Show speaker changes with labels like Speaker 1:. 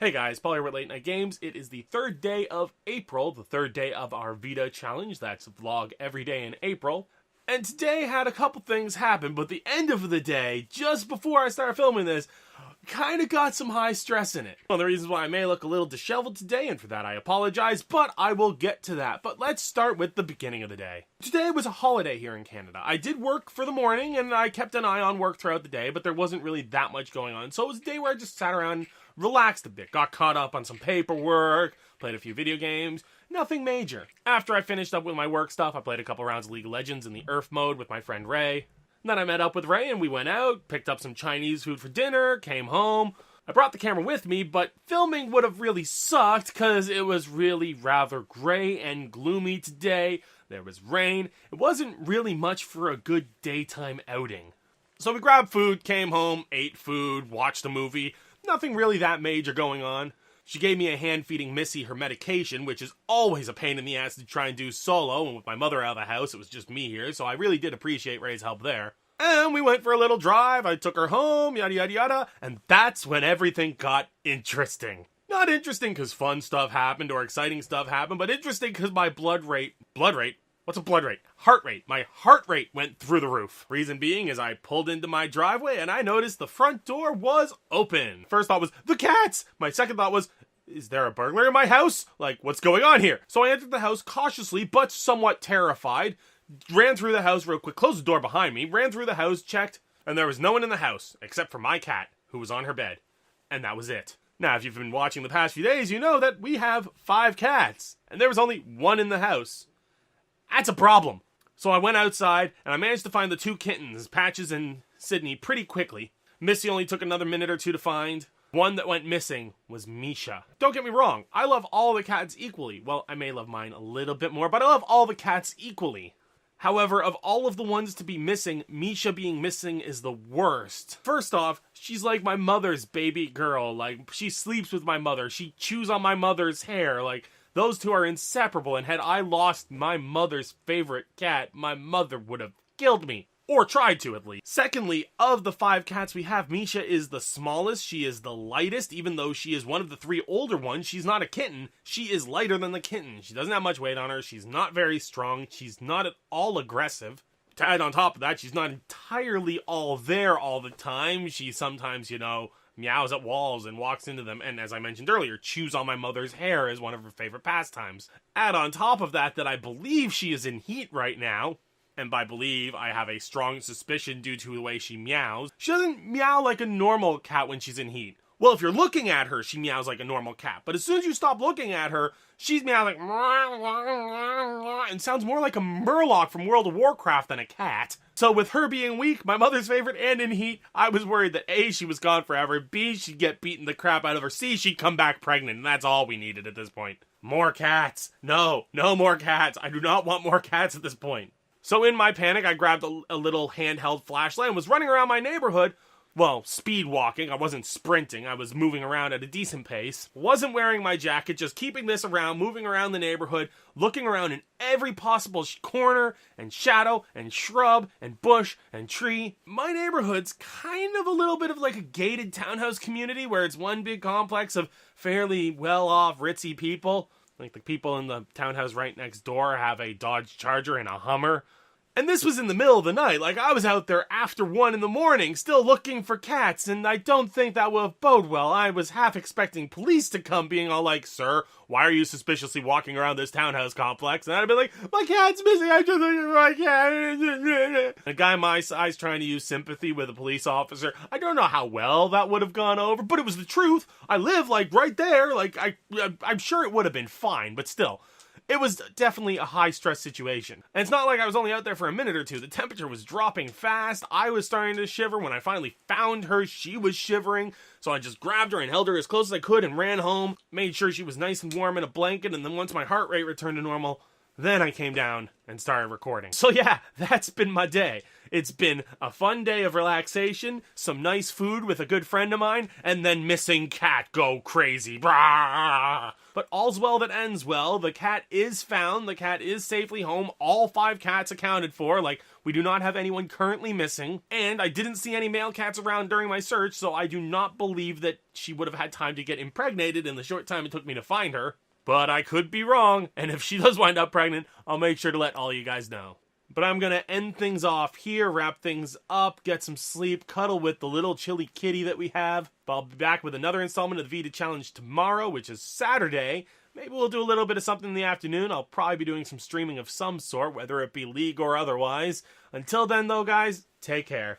Speaker 1: Hey guys, Paul here with Late Night Games. It is the third day of April, the third day of our VEDA challenge. That's a vlog every day in April. And today had a couple things happen, but the end of the day, just before I started filming this, kind of got some high stress in it. One of the reasons why I may look a little disheveled today, and for that I apologize, but I will get to that. But let's start with the beginning of the day. Today was a holiday here in Canada. I did work for the morning, and I kept an eye on work throughout the day, but there wasn't really that much going on. So it was a day where I just sat around, relaxed a bit, got caught up on some paperwork, played a few video games, nothing major. After I finished up with my work stuff, I played a couple rounds of League of Legends in the Earth mode with my friend Ray. Then I met up with Ray and we went out, picked up some Chinese food for dinner, came home. I brought the camera with me, but filming would have really sucked because it was really rather gray and gloomy today. There was rain. It wasn't really much for a good daytime outing. So we grabbed food, came home, ate food, watched a movie. Nothing really that major going on. She gave me a hand feeding Missy her medication, which is always a pain in the ass to try and do solo, and with my mother out of the house, it was just me here, so I really did appreciate Ray's help there. And we went for a little drive, I took her home, yada yada yada, and that's when everything got interesting. Not interesting because fun stuff happened or exciting stuff happened, but interesting because my blood rate? What's a blood rate? Heart rate. My heart rate went through the roof. Reason being is I pulled into my driveway and I noticed the front door was open. First thought was, the cats! My second thought was, is there a burglar in my house? Like, what's going on here? So I entered the house cautiously, but somewhat terrified. Ran through the house real quick, closed the door behind me, ran through the house, checked, and there was no one in the house except for my cat, who was on her bed. And that was it. Now, if you've been watching the past few days, you know that we have 5 cats, and there was only one in the house. That's a problem. So I went outside, and I managed to find the 2 kittens, Patches and Sydney, pretty quickly. Missy only took another minute or 2 to find. One that went missing was Misha. Don't get me wrong, I love all the cats equally. Well, I may love mine a little bit more, but I love all the cats equally. However, of all of the ones to be missing, Misha being missing is the worst. First off, she's like my mother's baby girl. Like, she sleeps with my mother. She chews on my mother's hair. Like, those two are inseparable, and had I lost my mother's favorite cat, my mother would have killed me. Or tried to, at least. Secondly, of the 5 cats we have, Misha is the smallest. She is the lightest, even though she is one of the 3 older ones. She's not a kitten. She is lighter than the kitten. She doesn't have much weight on her. She's not very strong. She's not at all aggressive. To add on top of that, she's not entirely all there all the time. She sometimes, meows at walls and walks into them, and as I mentioned earlier, chews on my mother's hair is one of her favorite pastimes. Add on top of that I believe she is in heat right now. And by believe, I have a strong suspicion due to the way she meows. She doesn't meow like a normal cat when she's in heat. Well, if you're looking at her, she meows like a normal cat. But as soon as you stop looking at her, she's meowing like and sounds more like a murloc from World of Warcraft than a cat. So with her being weak, my mother's favorite, and in heat, I was worried that A, she was gone forever, B, she'd get beaten the crap out of her, C, she'd come back pregnant, and that's all we needed at this point. More cats. No more cats. I do not want more cats at this point. So in my panic, I grabbed a little handheld flashlight and was running around my neighborhood. Well, speed walking. I wasn't sprinting. I was moving around at a decent pace. Wasn't wearing my jacket, just keeping this around, moving around the neighborhood, looking around in every possible corner and shadow and shrub and bush and tree. My neighborhood's kind of a little bit of like a gated townhouse community where it's one big complex of fairly well-off, ritzy people. Like the people in the townhouse right next door have a Dodge Charger and a Hummer. And this was in the middle of the night. Like, I was out there after 1 in the morning, still looking for cats, and I don't think that will bode well. I was half expecting police to come, being all like, "Sir, why are you suspiciously walking around this townhouse complex?" And I'd be like, "My cat's missing, I'm just looking for my cat." A guy my size trying to use sympathy with a police officer. I don't know how well that would have gone over, but it was the truth. I live, like, right there. Like, I'm sure it would have been fine, but still. It was definitely a high-stress situation. And it's not like I was only out there for a minute or two. The temperature was dropping fast. I was starting to shiver. When I finally found her, she was shivering. So I just grabbed her and held her as close as I could and ran home. Made sure she was nice and warm in a blanket. And then once my heart rate returned to normal, then I came down and started recording. So yeah, that's been my day. It's been a fun day of relaxation, some nice food with a good friend of mine, and then missing cat go crazy. Brah! But all's well that ends well. The cat is found. The cat is safely home. All 5 cats accounted for. Like, We do not have anyone currently missing, and I didn't see any male cats around during my search, so I do not believe that she would have had time to get impregnated in the short time it took me to find her. But I could be wrong, and if she does wind up pregnant, I'll make sure to let all you guys know. But I'm gonna end things off here, wrap things up, get some sleep, cuddle with the little chilly kitty that we have. But I'll be back with another installment of the VEDA Challenge tomorrow, which is Saturday. Maybe we'll do a little bit of something in the afternoon. I'll probably be doing some streaming of some sort, whether it be League or otherwise. Until then, though, guys, take care.